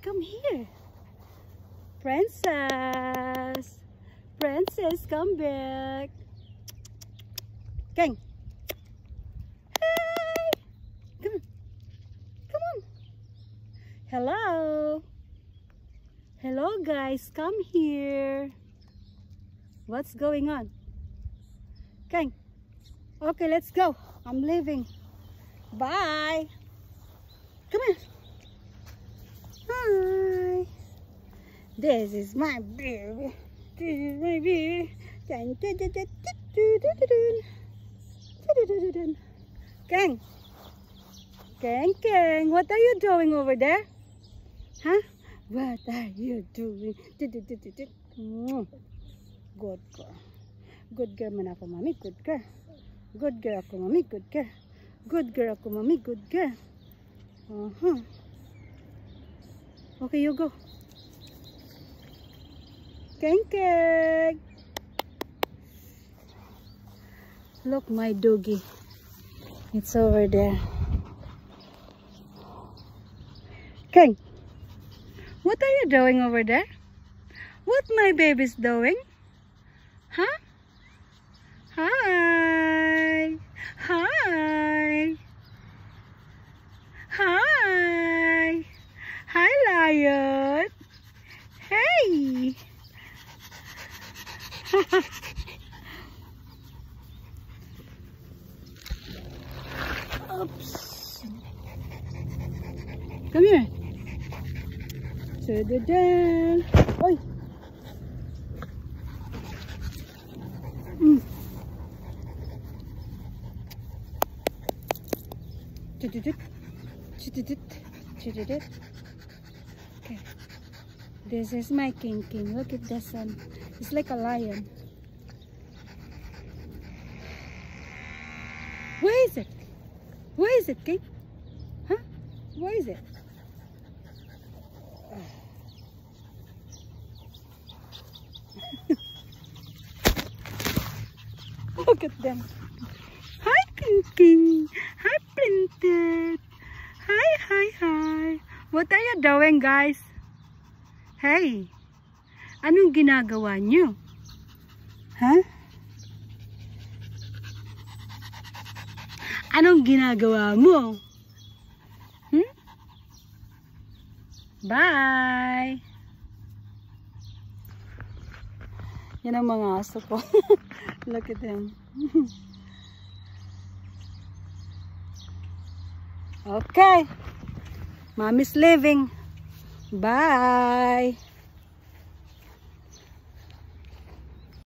come here. Princess. Princess, come back. King. Hey. Come on. Come on. Hello. Hello guys, come here. What's going on? King. Okay, let's go. I'm leaving. Bye. Come here. Hi. This is my baby. This is my baby. King. King, King, what are you doing over there? Huh? What are you doing? Good girl. Good girl man ako, mami. Good girl. Good girl ako, mami. Good girl. Good girl ako, mami. Good girl. Okay, you go. King, King. Look, my doggy. It's over there. King, what are you doing over there? What my baby's doing? Huh? Hi. Hi. Hi. Hi, Lion. Hey. Oops. Come here. Ta-da-da. Oi. Okay. This is my King King. Look at the sun. It's like a lion. Where is it? Where is it, King? Huh? Where is it? Look at them. Hi, King King. Hi, Princess. Hi, hi, hi. What are you doing, guys? Hey, anong ginagawa nyo? Huh? Anong ginagawa mo? Bye! Yan ang mga aso ko. Look at them. Okay. Mommy's leaving. Bye!